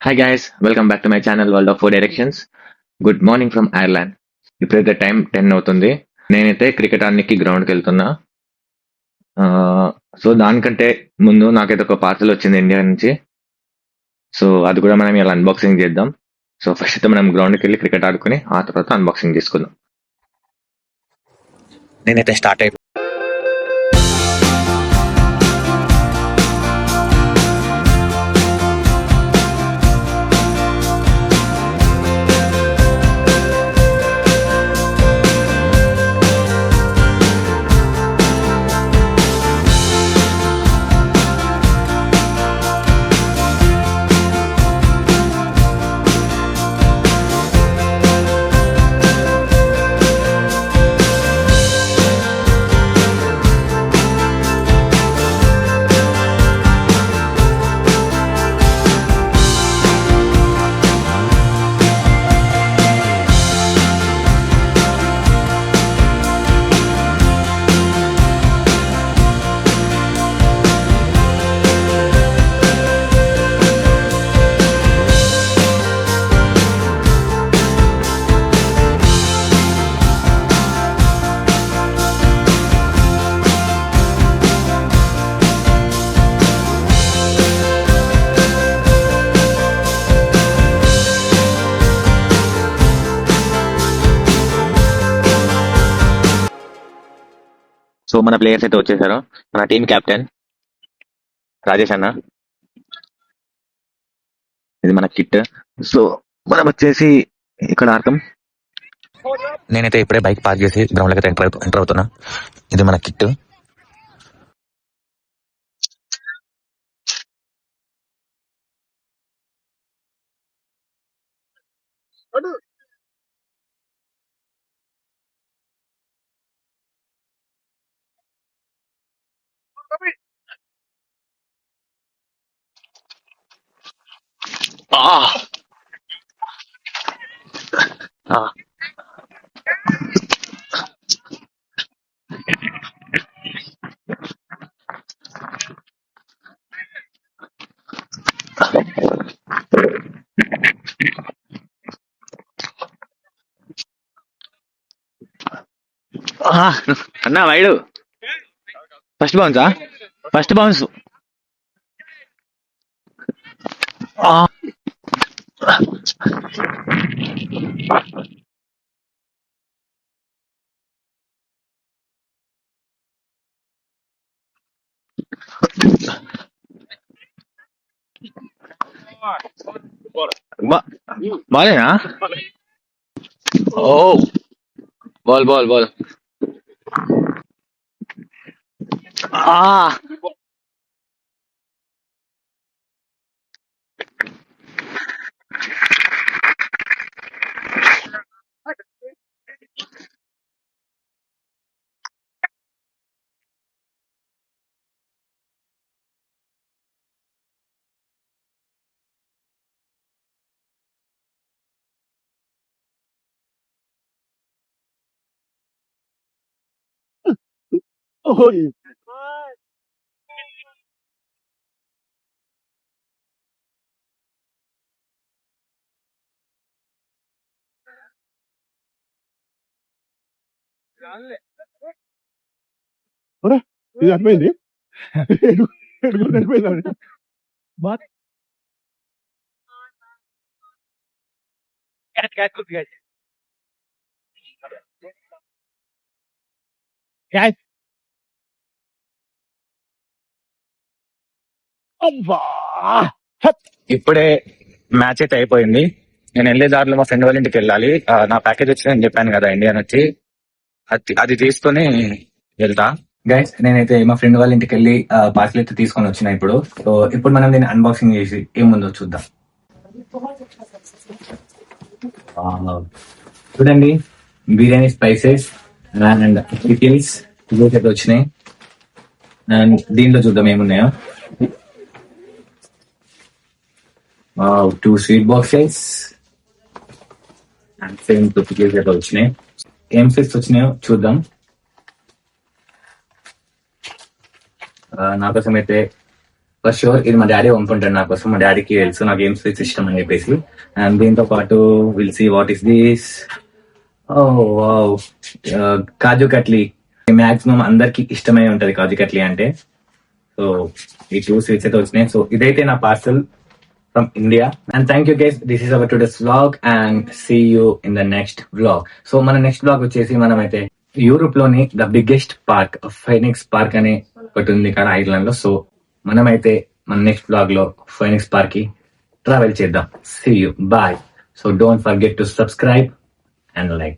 Hi guys, welcome back to my channel World of Four Directions. Good morning from Ireland. ఇప్పుడైతే time 10 అవుతుంది. నేనైతే cricket ఆడడానికి గ్రౌండ్కి వెళ్తున్నా. సో దానికంటే ముందు నాకైతే ఒక పార్సల్ వచ్చింది ఇండియా నుంచి. సో అది కూడా మనం ఇలా అన్బాక్సింగ్ చేద్దాం. సో ఫస్ట్ అయితే మనం గ్రౌండ్కి వెళ్ళి క్రికెట్ ఆడుకుని ఆ తర్వాత అన్బాక్సింగ్ చేసుకుందాం. నేనైతే స్టార్ట్ అయిపోయి సో మన ప్లేయర్స్ అయితే వచ్చేసారు. మన టీం కెప్టెన్ రాజేష్ అన్న, ఇది మన కిట్. సో మనం వచ్చేసి ఇక్కడ ఆడతాం. నేనైతే ఇప్పుడే బైక్ పార్క్ చేసి గ్రౌండ్ లోకి ఎంటర్ అవుతున్నా. ఇది మన కిట్. అన్నా వైడు ఫస్ట్ బౌన్సా? First bounce. బాలేనా? ఓ బాల్ బాల్ బాల్. ఇది అర్థమైంది. అర్థమైంది. ఇప్పుడే మ్యాచ్ అయితే అయిపోయింది. నేను వెళ్ళే దారిలో మా ఫ్రెండ్ వాళ్ళ ఇంటికి వెళ్ళాలి. నా ప్యాకేజ్ వచ్చి నేను చెప్పాను కదా ఇండియా నుంచి, అది తీసుకొని వెళ్తా. గైస్ నేనైతే మా ఫ్రెండ్ వాళ్ళ ఇంటికి వెళ్ళి పార్సల్ అయితే తీసుకొని వచ్చిన ఇప్పుడు. సో ఇప్పుడు మనం దీన్ని అన్బాక్సింగ్ చేసి ఏముందో చూద్దాం. చూడండి, బిర్యానీ స్పైసెస్ అండ్ పికిల్స్ అయితే వచ్చినాయి. అండ్ దీంట్లో చూద్దాం ఏమున్నాయో. 2 sweet boxes and same 2 pickles అయితే వచ్చినాయి. ఏం ఫిక్స్ వచ్చినాయో చూద్దాం. నా కోసం అయితే ఫర్ షూర్ ఇది మా డాడీ పంపుంటాడు నా కోసం. మా డాడీకి తెలుసు నా గేమ్ స్విచ్ ఇష్టం అని చెప్పేసి. అండ్ దీంతో పాటు will see what is this. Oh wow, kaju katli. Maximum అందరికి ఇష్టమై ఉంటది కాజు కట్లీ అంటే. సో ఈ 2 స్వీట్స్ అయితే వచ్చినాయి. సో ఇదైతే నా parcel from India. And thank you guys, this is our today's vlog and see you in the next vlog. So మన నెక్స్ట్ వ్లాగ్ వచ్చేసి మనమైతే యూరోప్ లోని the biggest park Phoenix park అనే ఒకటి ఉంది ఇక్కడ ఐర్లాండ్ లో. సో మనమైతే మన నెక్స్ట్ వ్లాగ్ లో ఫైనిక్స్ పార్క్ కి ట్రావెల్ చేద్దాం. See you, bye. So don't forget to subscribe and like.